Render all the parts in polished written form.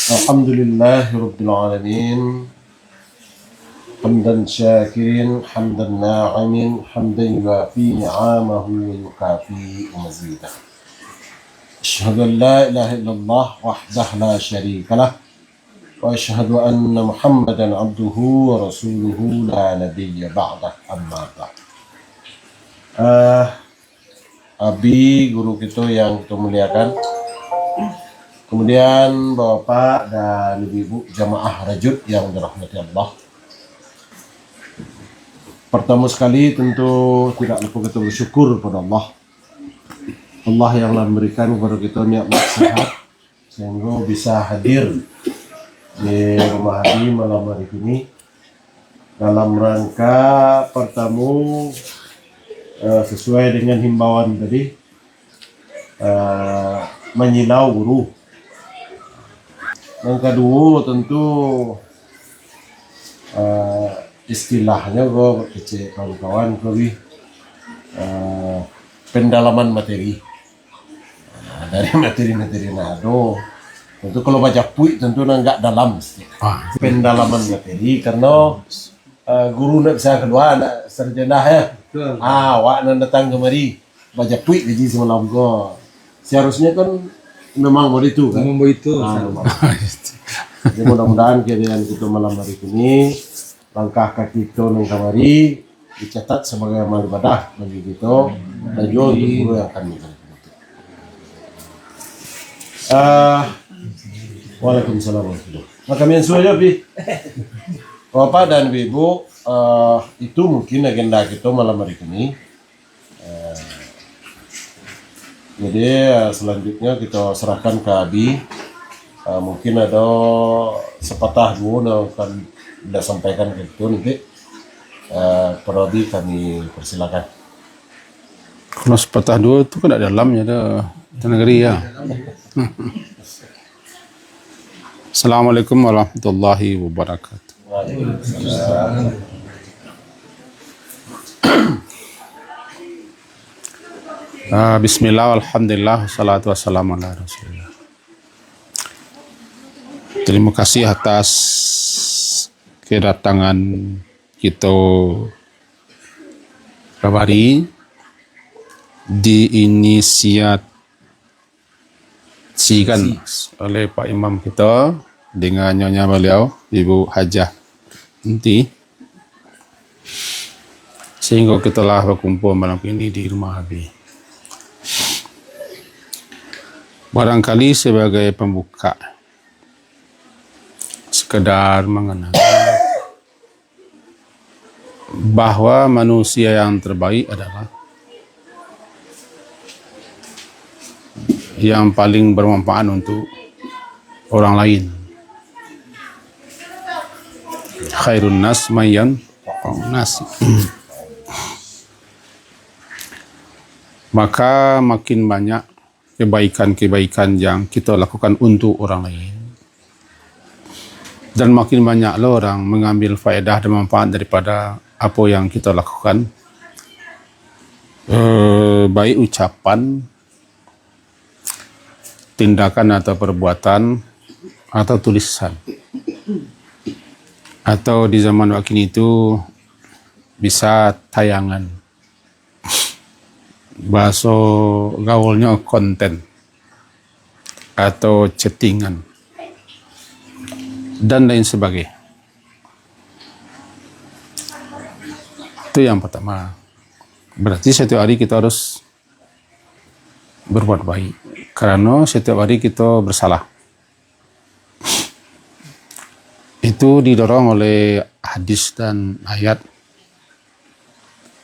Alhamdulillahi Rabbil Alamin. Hamdan syakirin, hamdan na'imin, hamdan yuafi ni'amahu wa yukafi mazidah. Asyhadu an la ilaha illallah wahdah la syarika lah. Wa asyhadu anna Muhammadan abduhu wa rasuluhu la nabiyya ba'dah amma ba'd. Abi, guru kita yang kita muliakan. Kemudian Bapak dan Ibu jamaah Rajut yang dirahmati Allah. Pertama sekali tentu tidak lupa kita bersyukur kepada Allah. Allah yang telah memberikan kepada kita nikmat sehat sehingga bisa hadir di rumah Abi malam hari ini dalam rangka pertama sesuai dengan himbauan tadi menyilau guru. Yang kedua tentu istilahnya gue kecil kawan-kawan lebih pendalaman materi dari materi-materi nado. Tentu kalau baca puik tentu nggak dalam pendalaman materi karena guru nak bisa kedua nak sarjana ya. Wak nak datang kemari baca puik gaji semalam go. Seharusnya kan memang begitu kan. Memang begitu. Jadi mudah-mudahan kejadian kita malam hari ini langkah kaki kita nang kamari dicatat sebagai amal ibadah bagi kita dan juga guru yang akan kita. Waalaikumsalam warahmatullahi wabarakatuh. Maka kami sudah Bi. Bapak dan Ibu, itu mungkin agenda kita malam hari ini. Jadi selanjutnya kita serahkan ke Abi. Mungkin ada sepatah dua yang akan sudah sampaikan ke itu nanti. Para Abi kami persilakan. Kalau sepatah dua itu kan ada dalamnya ada negeri ya. Assalamualaikum warahmatullahi wabarakatuh. Waalaikumsalam. Bismillah, alhamdulillah, salatu wassalamu ala rasulillah. Terima kasih atas kedatangan kita kembali diinisiasikan oleh Pak Imam kita dengan nyonya beliau Ibu Hajah Inti, sehingga kita telah berkumpul malam ini di rumah Abi. Barangkali sebagai pembuka, sekedar mengenal bahwa manusia yang terbaik adalah yang paling bermanfaat untuk orang lain. Khairun nas mayyan nas. Maka makin banyak kebaikan-kebaikan yang kita lakukan untuk orang lain, dan makin banyaklah orang mengambil faedah dan manfaat daripada apa yang kita lakukan, baik ucapan, tindakan atau perbuatan, atau tulisan, atau di zaman waktu itu bisa tayangan, bahasa gaulnya konten atau chattingan dan lain sebagainya. Itu yang pertama. Berarti setiap hari kita harus berbuat baik karena setiap hari kita bersalah. Itu didorong oleh hadis dan ayat.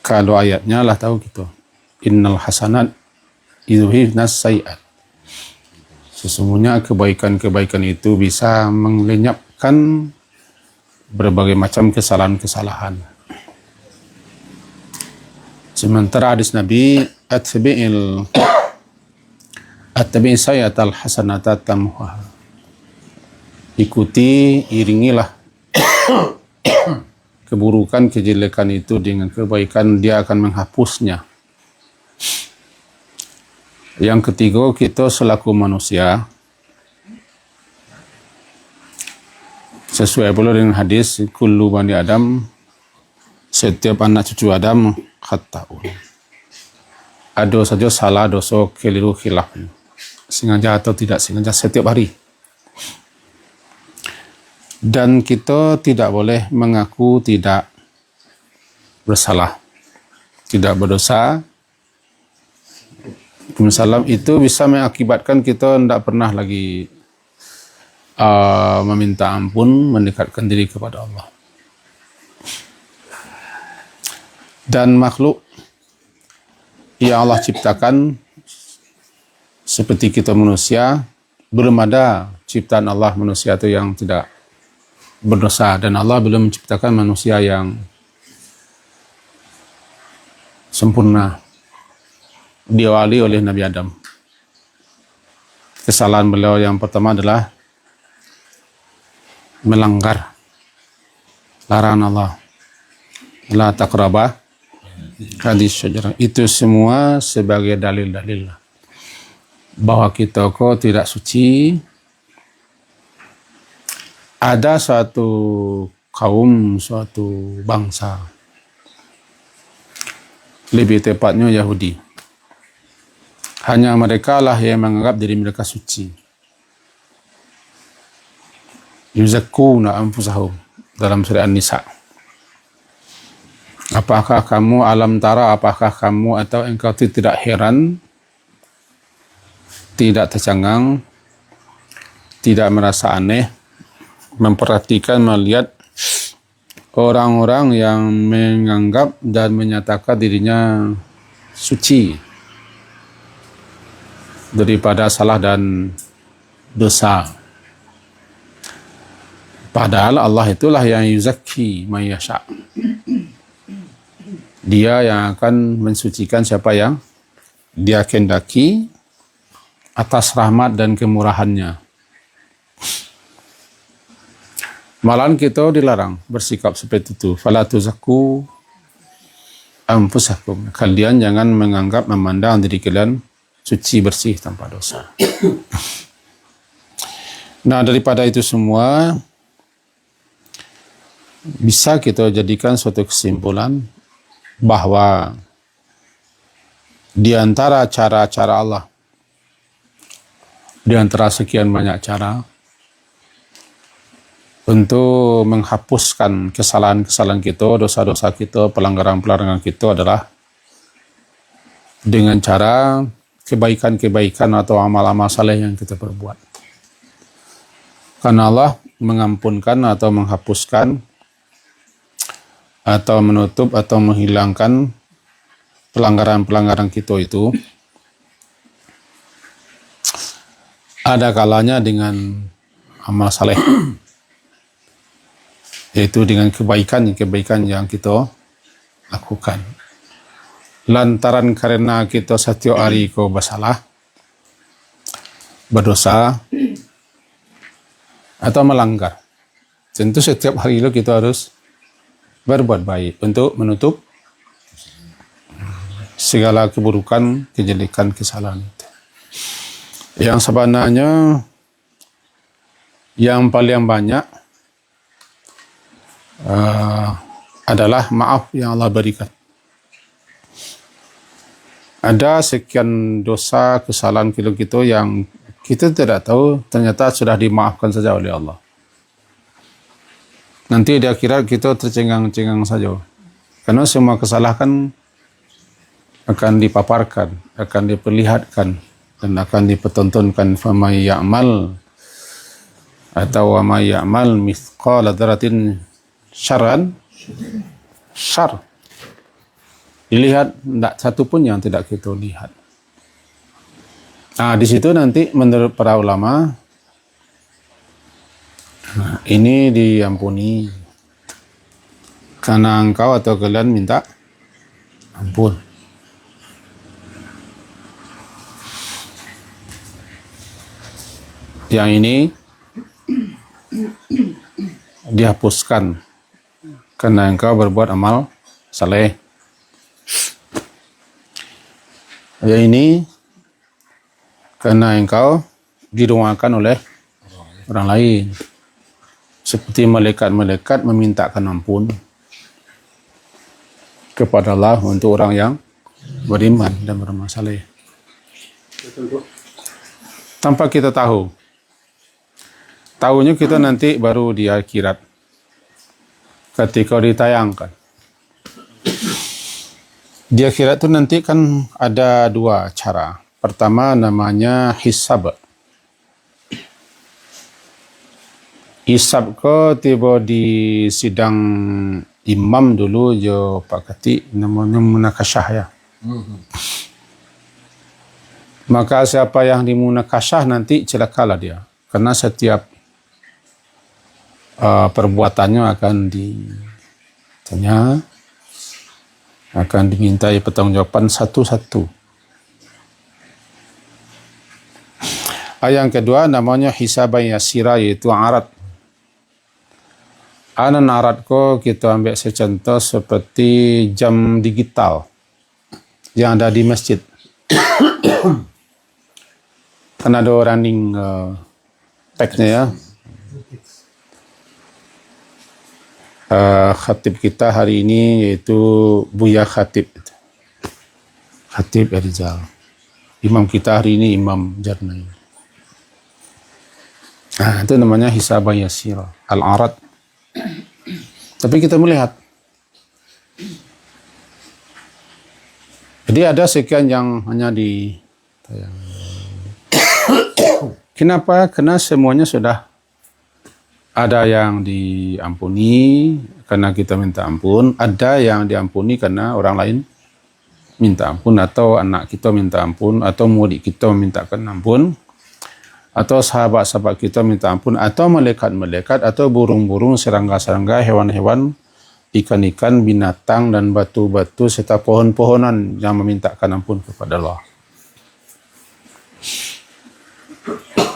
Kalau ayatnya lah tahu gitu. Innal hasanat yudhibnas sayiat. Sesungguhnya kebaikan-kebaikan itu bisa melenyapkan berbagai macam kesalahan-kesalahan. Sementara hadis Nabi atbi'is sayiatal hasanata tamhuha. Ikuti, iringilah keburukan, kejelekan itu dengan kebaikan, dia akan menghapusnya. Yang ketiga, kita selaku manusia Sesuai pula dengan hadis kullu bani Adam, setiap anak cucu Adam khata'un. Ada saja salah, dosa, keliru, khilaf. Sengaja atau tidak sengaja setiap hari. Dan kita tidak boleh mengaku tidak bersalah, tidak berdosa. Misalnya itu bisa mengakibatkan kita tidak pernah lagi meminta ampun, mendekatkan diri kepada Allah. Dan makhluk yang Allah ciptakan seperti kita manusia, belum ada ciptaan Allah manusia itu yang tidak berdosa, dan Allah belum menciptakan manusia yang sempurna. Diawali oleh Nabi Adam. Kesalahan beliau yang pertama adalah melanggar larangan Allah, la taqrabah hadis syajarah. Itu semua sebagai dalil-dalil bahwa kita kok tidak suci. Ada suatu kaum, suatu bangsa, lebih tepatnya Yahudi, hanya mereka lah yang menganggap diri mereka suci. Yuzakkuna anfusahum dalam surah An-Nisa. Apakah kamu alam tara, apakah kamu atau engkau tidak heran, tidak tercengang, tidak merasa aneh, memperhatikan, melihat orang-orang yang menganggap dan menyatakan dirinya suci daripada salah dan dosa. Padahal Allah itulah yang yuzakki man yasha. Dia yang akan mensucikan siapa yang Dia kehendaki atas rahmat dan kemurahannya. Malahan kita dilarang bersikap seperti itu. Fala tuzakku anfusakum. Kalian jangan menganggap, memandang diri kalian suci, bersih, tanpa dosa. Nah, daripada itu semua bisa kita jadikan suatu kesimpulan bahwa di antara cara-cara Allah, di antara sekian banyak cara untuk menghapuskan kesalahan-kesalahan kita, dosa-dosa kita, pelanggaran-pelanggaran kita adalah dengan cara kebaikan-kebaikan atau amal-amal saleh yang kita perbuat. Karena Allah mengampunkan atau menghapuskan atau menutup atau menghilangkan pelanggaran-pelanggaran kita itu ada kalanya dengan amal saleh, yaitu dengan kebaikan yang kita lakukan. Lantaran karena kita setiap hari kau bersalah, berdosa, atau melanggar. Tentu setiap hari itu kita harus berbuat baik untuk menutup segala keburukan, kejelekan, kesalahan itu. Yang sebenarnya yang paling banyak adalah maaf yang Allah berikan. Ada sekian dosa, kesalahan kita yang kita tidak tahu ternyata sudah dimaafkan saja oleh Allah. Nanti di akhirat kita tercengang-cengang saja. Karena semua kesalahan akan dipaparkan, akan diperlihatkan, dan akan dipertontonkan. Famay ya'mal atau wa may ya'mal mithqala dzarratin syarran syarr. Dilihat, tidak satu pun yang tidak kita lihat. Nah, di situ nanti menurut para ulama, ini diampuni karena engkau atau kalian minta ampun. Yang ini dihapuskan karena engkau berbuat amal saleh. Yang ini karena engkau didoakan oleh orang lain. seperti malaikat-malaikat memintakan ampun kepada Allah untuk orang yang beriman dan beramal saleh. Tanpa kita tahu. Tahunya kita nanti baru di akhirat. Ketika ditayangkan. Di akhirat itu nanti kan ada dua cara. Pertama namanya hisab. Hisab ko tiba di sidang imam dulu jo Pak Kati namanya munakasyah ya. Maka siapa yang dimunakasyah nanti celakalah dia. Karena setiap perbuatannya akan ditanya, akan dimintai pertanggungjawaban satu-satu. Yang kedua namanya hisaban yasira, yaitu arat. Anan arat ko kita ambil secontoh seperti jam digital yang ada di masjid. Kan ada running tag-nya ya. Khatib kita hari ini yaitu Buya Khatib. Khatib Rizal. Imam kita hari ini Imam Jarnai. Itu namanya hisaban yasir, al-arad. Tapi kita melihat. Jadi ada sekian yang hanya di Kenapa? Karena semuanya sudah ada yang diampuni karena kita minta ampun, ada yang diampuni karena orang lain minta ampun, atau anak kita minta ampun, atau murid kita memintakan ampun, atau sahabat-sahabat kita minta ampun, atau malaikat-malaikat, atau burung-burung, serangga-serangga, hewan-hewan, ikan-ikan, binatang, dan batu-batu, serta pohon-pohonan yang memintakan ampun kepada Allah.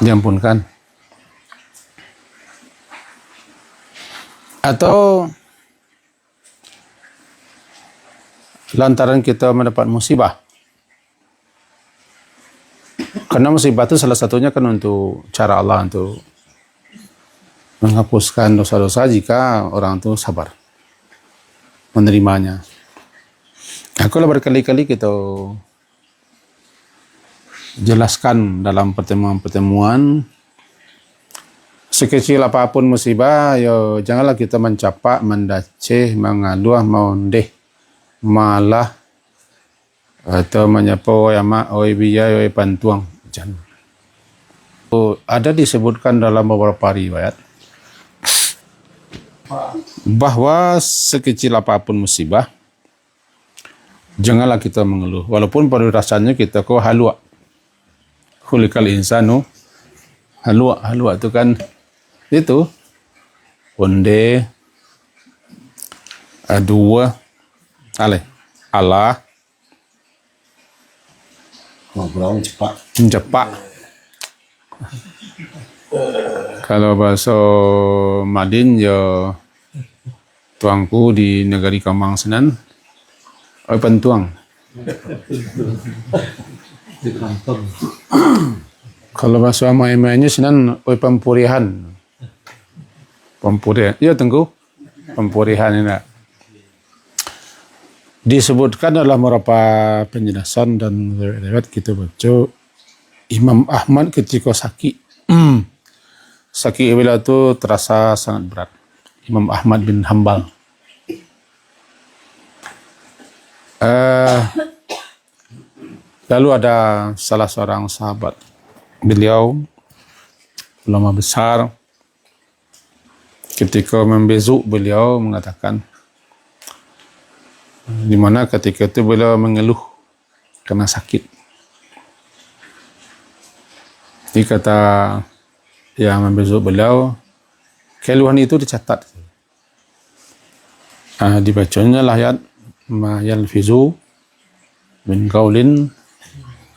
Diampunkan. Atau lantaran kita mendapat musibah. Karena musibah itu salah satunya kan untuk cara Allah untuk menghapuskan dosa-dosa jika orang itu sabar menerimanya. Aku berkali-kali kita jelaskan dalam pertemuan-pertemuan, sekecil apapun musibah, yo janganlah kita mencapak, mendaceh, mengaduh, mondeh, malah atau menyapa oi ama, oi biya, oi pantuang. Jangan. Ada disebutkan dalam beberapa riwayat bahwa sekecil apapun musibah, janganlah kita mengeluh. Walaupun pada rasanya kita kok halua. Khuliqal insanu halua. Halua itu kan itu onde dua Allah ngobrol cepat. Kalau bahasa Madin ya tuangku di negeri Kamang Senan oi pentuang. Kalau bahasa main-mainnya Senan oi pempurihan. Pempurihan. Ya tunggu. Pempurihan ini. Disebutkan dalam beberapa penjelasan dan riwayat kita baca Imam Ahmad ketika sakit. Sakit bila itu terasa sangat berat. Imam Ahmad bin Hanbal. Lalu ada salah seorang sahabat. Beliau ulama besar. Ketika membezuk beliau mengatakan, di mana ketika itu beliau mengeluh karena sakit. Jadi kata yang membezuk beliau, keluhan itu dicatat. Dibacanya lah ayat ma yalfizu min qaulin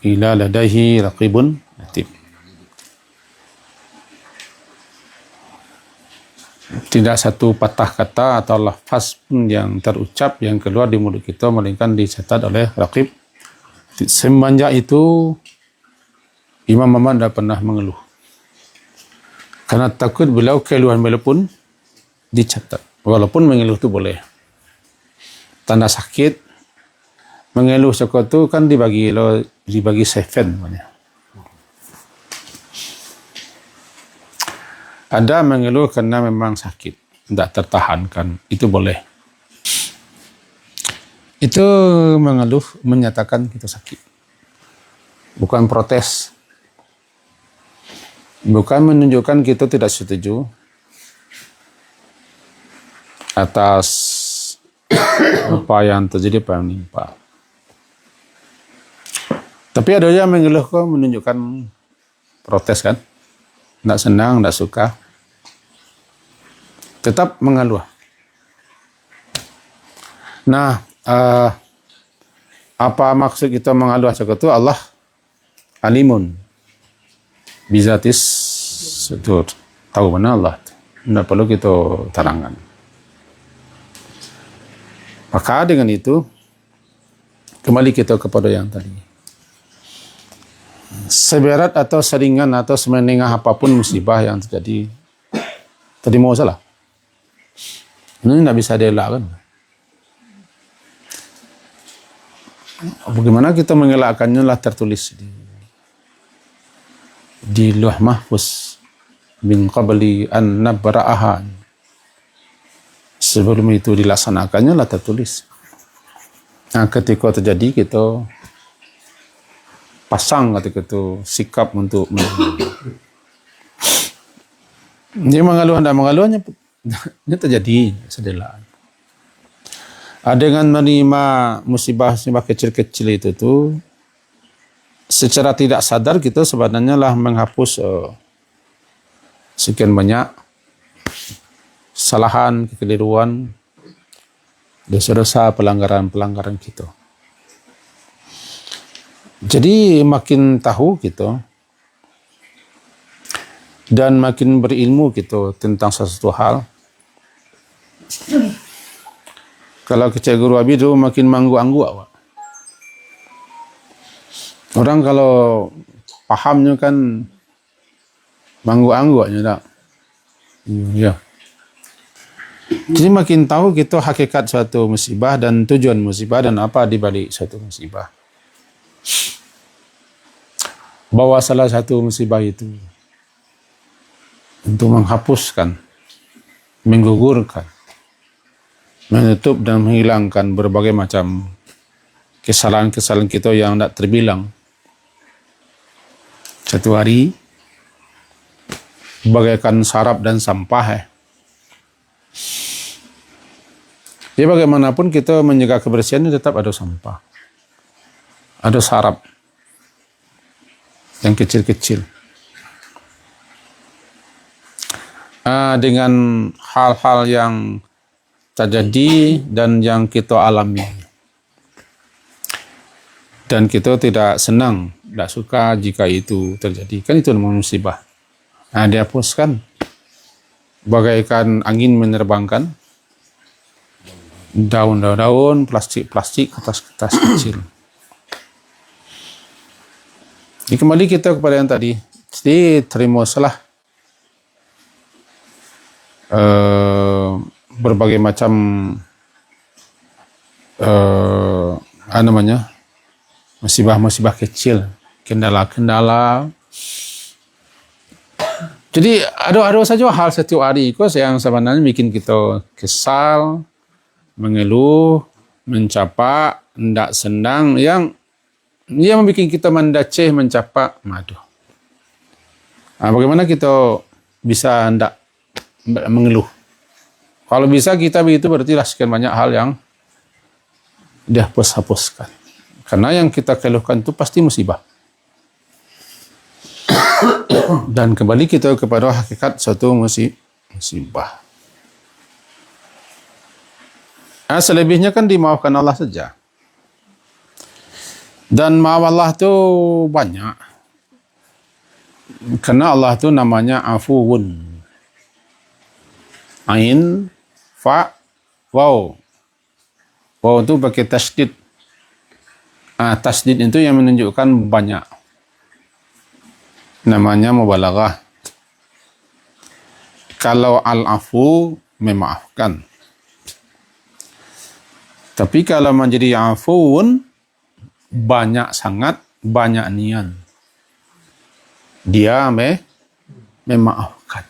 ila ladaihi raqibun atid. Tidak satu patah kata atau lafaz pun yang terucap yang keluar di mulut kita melainkan dicatat oleh raqib. Semenjak itu Imam Ahmad tidak pernah mengeluh. Karena takut beliau keluhan beliau pun dicatat. Walaupun mengeluh itu boleh. Tanda sakit, mengeluh syukur itu kan dibagi 7 namanya. Ada mengeluh karena memang sakit, tidak tertahankan, itu boleh. Itu mengeluh menyatakan kita sakit. Bukan protes. Bukan menunjukkan kita tidak setuju atas apa yang terjadi pada menimpa. Tapi ada yang mengeluh kok menunjukkan protes kan? Tidak senang, tidak suka. Tetap mengeluh. Nah, apa maksud kita mengeluh seperti itu? Allah alimun bizatis sudur. Tahu mana Allah. Tidak perlu kita terangkan. Maka dengan itu kembali kita kepada yang tadi. Seberat atau seringan atau semenengah apapun musibah yang terjadi, tadi mau salah. Ini tidak bisa dielakkan. Bagaimana kita mengelakkannya lah tertulis di Lauh Mahfuz min qabli an nabra'aha. Sebelum itu dilaksanakannya lah tertulis. Nah, ketika terjadi kita pasang ketika itu sikap untuk dia mengeluh tidak mengeluhnya ini terjadi sedelah. Dengan menerima musibah-musibah kecil-kecil itu tuh secara tidak sadar kita sebenarnya lah menghapus sekian banyak kesalahan, kekeliruan, dosa-dosa, pelanggaran-pelanggaran kita. Jadi makin tahu kita dan makin berilmu kita tentang sesuatu hal. Kalau kecil guru abi itu makin manggu-anggu awak. Orang kalau pahamnya kan manggu-anggu tak? Ya. Jadi makin tahu kita hakikat suatu musibah dan tujuan musibah dan apa di balik suatu musibah. Bahwa salah satu musibah itu untuk menghapuskan, menggugurkan, menutup dan menghilangkan berbagai macam kesalahan-kesalahan kita yang tidak terbilang. Satu hari bagaikan sarap dan sampah. Jadi bagaimanapun kita menjaga kebersihan tetap ada sampah, ada sarap yang kecil-kecil. Dengan hal-hal yang terjadi dan yang kita alami. Dan kita tidak senang, tidak suka jika itu terjadi. Kan itu namanya musibah. Dihapuskan. Bagaikan angin menerbangkan daun-daun, plastik-plastik, kertas-kertas kecil. Jadi kembali kita kepada yang tadi. Jadi terima salah berbagai macam musibah-musibah kecil, kendala-kendala. Jadi ada saja hal setiap hari itu yang sebenarnya bikin kita kesal, mengeluh, mencapak, tidak senang, yang membuat kita mendaceh, mencapak, aduh. Bagaimana kita bisa tidak mengeluh? Kalau bisa kita begitu berarti lah sekian banyak hal yang dihapus-hapuskan. Karena yang kita keluhkan itu pasti musibah. Dan kembali kita kepada hakikat suatu musibah. Selebihnya kan dimaafkan Allah saja. Dan maaf Allah itu banyak. Karena Allah itu namanya afuwun. Ain, fa, waw. Waw itu pakai tasdid. Tasdid itu yang menunjukkan banyak. Namanya mubalaghah. Kalau al-afu memaafkan. Tapi kalau menjadi afuun, banyak sangat, banyak niat. Dia memaafkan.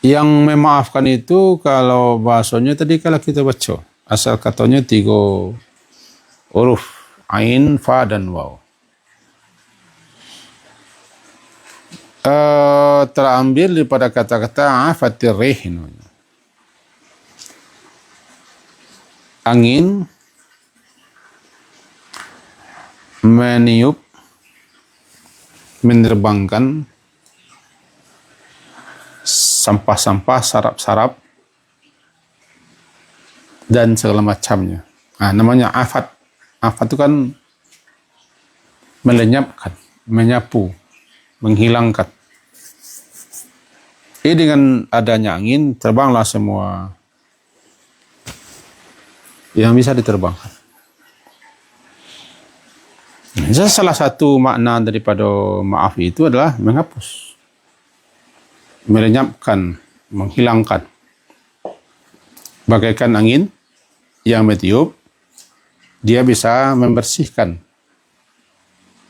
Yang memaafkan itu kalau bahasanya tadi kalau kita baca, asal katanya 3 huruf, ain, fa, dan waw. Terambil daripada kata-kata afatir rih. Angin meniup, menerbangkan sampah-sampah, sarap-sarap, dan segala macamnya. Namanya afat. Afat itu kan melenyapkan, menyapu, menghilangkan. Dengan adanya angin, terbanglah semua yang bisa diterbangkan. Salah satu makna daripada maaf itu adalah menghapus, melenyapkan, menghilangkan. Bagaikan angin yang meniup, dia bisa membersihkan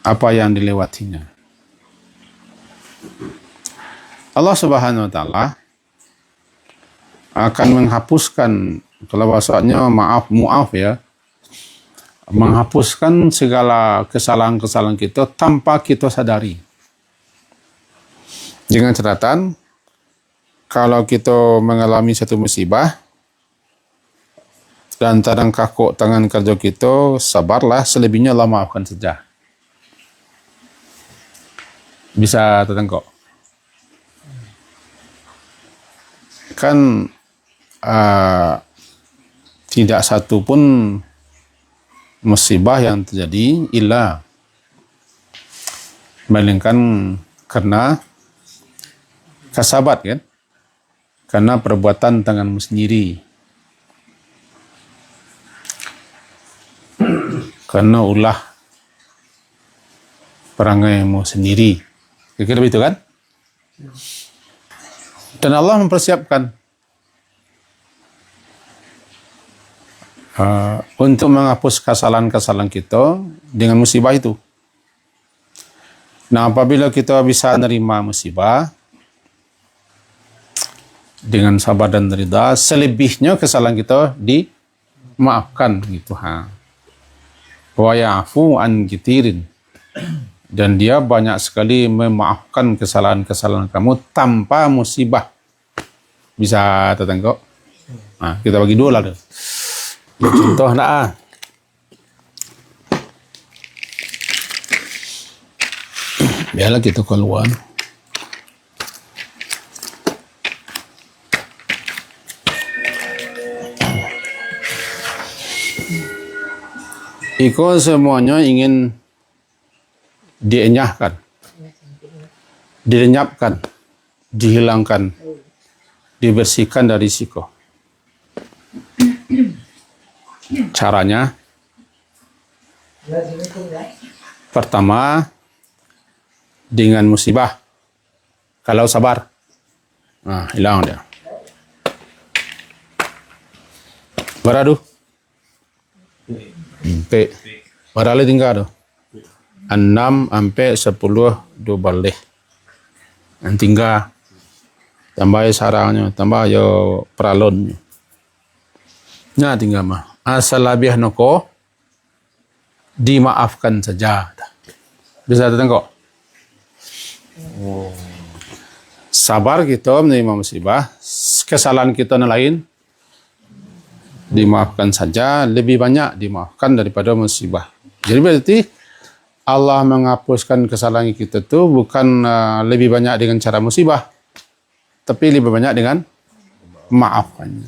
apa yang dilewatinya. Allah Subhanahu wa taala akan menghapuskan, kalau bahasanya muaf ya, menghapuskan segala kesalahan-kesalahan kita tanpa kita sadari. Dengan catatan, kalau kita mengalami satu musibah dan terang kakuk tangan kerja kita, sabarlah, selebihnya Allah maafkan saja. Bisa tertengok. Kan tidak satu pun musibah yang terjadi illa melainkan karena kasabat, kan? Karena perbuatan tanganmu sendiri, karena ulah perangaimu sendiri. Kira-kira begitu kan? Dan Allah mempersiapkan untuk menghapus kesalahan-kesalahan kita dengan musibah itu. Nah, apabila kita bisa menerima musibah dengan sabar dan ridha, selebihnya kesalahan kita dimaafkan gitu. Wa ya'fu an kitirin. Dan dia banyak sekali memaafkan kesalahan-kesalahan kamu tanpa musibah. Bisa tertengok? Kita bagi 2 lah. Contoh nak. Biarlah kita keluar. Iko semuanya ingin dienyahkan, dilenyapkan, dihilangkan, dibersihkan dari siko. Caranya, pertama dengan musibah. Kalau sabar, hilang dia. Beradu, sampai berapa tinggal tu? 6 sampai 10 do balik. Tinggal tambah sarangnya, tambah yo pralon. Nah, tinggal mah. Asal lebih noko dimaafkan saja. Bisa tertengok. Sabar kita menerima musibah, kesalahan kita yang lain dimaafkan saja, lebih banyak dimaafkan daripada musibah. Jadi berarti Allah menghapuskan kesalahan kita itu bukan lebih banyak dengan cara musibah, tapi lebih banyak dengan maafkan.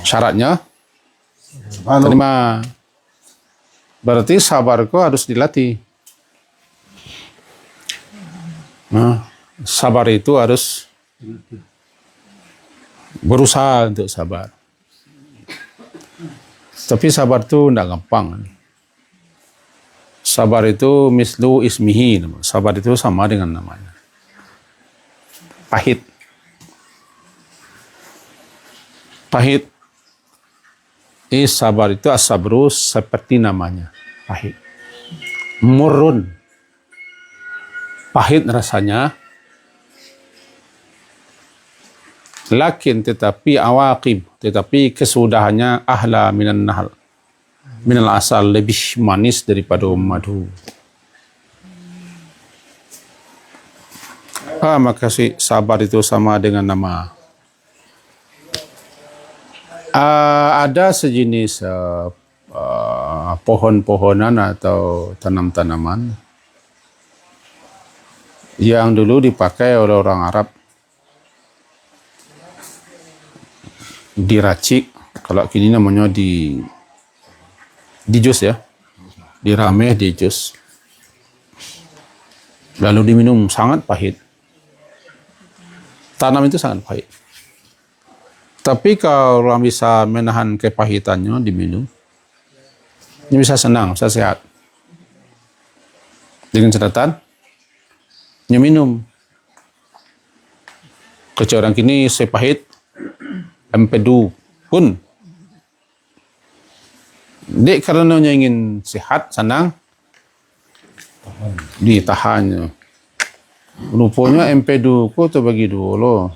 Syaratnya terima. Berarti sabarku harus dilatih. Sabar itu harus berusaha untuk sabar. Tapi sabar itu tidak gampang. Sabar itu mislu ismihi. Sabar itu sama dengan namanya. pahit. Pahit. Sabar itu as-sabru seperti namanya, pahit. Murun. Pahit rasanya. Lakin tetapi awaqib, tetapi kesudahannya ahla minan nahal. Minal asal, lebih manis daripada madu. Maka sabar itu sama dengan nama. Ada sejenis pohon-pohonan atau tanam-tanaman yang dulu dipakai oleh orang Arab, diracik, kalau kini namanya di jus ya, dirameh di jus, lalu diminum, sangat pahit. Tanam itu sangat pahit. Tapi kalau orang bisa menahan kepahitannya diminum, ini bisa senang, bisa sehat. Dengan catatan, ini minum. Kecil orang kini sepahit, empedu pun. Dek karena ingin sehat, senang, ditahannya. Rupanya empedu ko terbagi dua loh.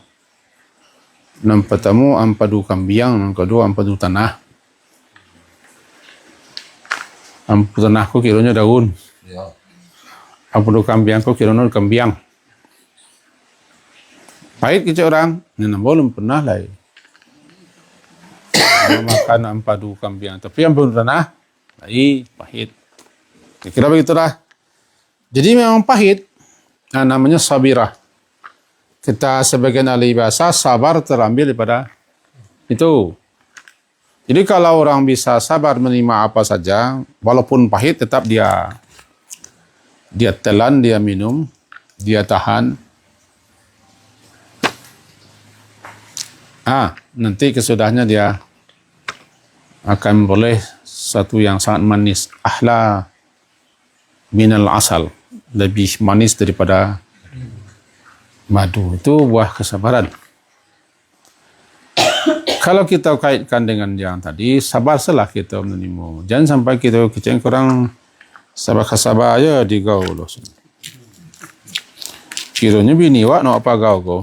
Yang pertama ampadu kambiang, yang kedua ampadu tanah. Ampadu tanah ko kiranya daun. Ampadu kambiang ko kiranya kambiang. Pahit kecil orang, ini belum pernah lah. Makan ampadu kambiang, tapi ampadu tanah, pahit. Kira begitulah. Jadi memang pahit. Namanya sabirah. Kita sebagian ahli bahasa, sabar terambil daripada itu. Jadi kalau orang bisa sabar menerima apa saja, walaupun pahit, tetap dia telan, dia minum, dia tahan. Nanti kesudahnya dia akan boleh satu yang sangat manis. Ahla minal asal. Lebih manis daripada madu. Itu buah kesabaran. Kalau kita kaitkan dengan yang tadi, sabar salah kita menerima. Jangan sampai kita kecil kurang sabar aja di gaul. Kiranya bini wak nak apa gaul ko?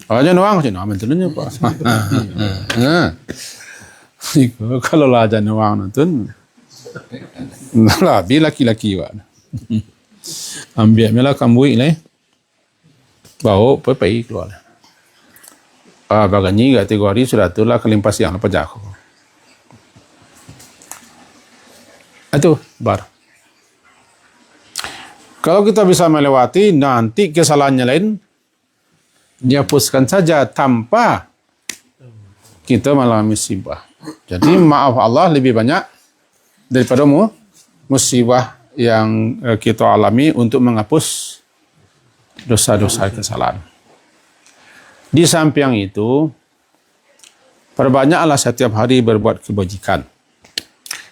Aja nuang sih, nak mentelnya apa? Kalau lah aja nuang nonton, lah bi laki-laki wak. Ambil melah kambuik lah, bawa pergi keluar. Bagani kategori sudah itulah kelimpas yang apa jago. Itu bar. Kalau kita bisa melewati, nanti kesalahannya lain dihapuskan saja tanpa kita mengalami musibah. Jadi maaf Allah lebih banyak daripada musibah yang kita alami untuk menghapus dosa-dosa kesalahan. Di samping itu, perbanyaklah setiap hari berbuat kebajikan.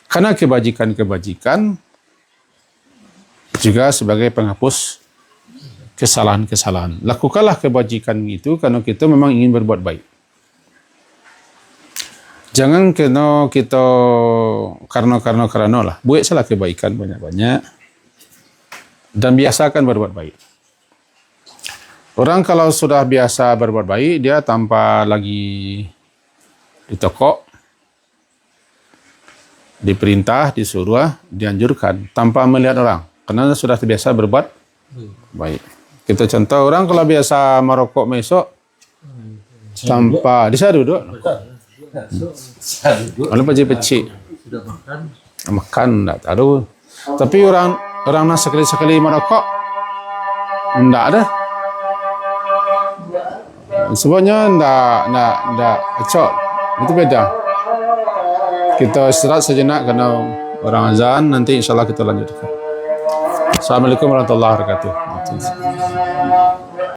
Karena kebajikan-kebajikan juga sebagai penghapus kesalahan-kesalahan. Lakukanlah kebajikan itu karena kita memang ingin berbuat baik. Jangan kena kita karena lah. Buat salah kebaikan banyak-banyak dan biasakan berbuat baik. Orang kalau sudah biasa berbuat baik, dia tanpa lagi ditokok, diperintah, disuruh, dianjurkan tanpa melihat orang. Karena sudah terbiasa berbuat baik. Kita contoh orang kalau biasa merokok mesok tanpa bisa duduk. Kalau pecik-pecik makan enggak tahu. Tapi orang nak sekali-sekali merokok enggak ada. Sebenarnya enggak acok. Itu beda. Kita istirahat sejenak karena orang azan, nanti insyaallah kita lanjutkan. Assalamualaikum warahmatullahi wabarakatuh.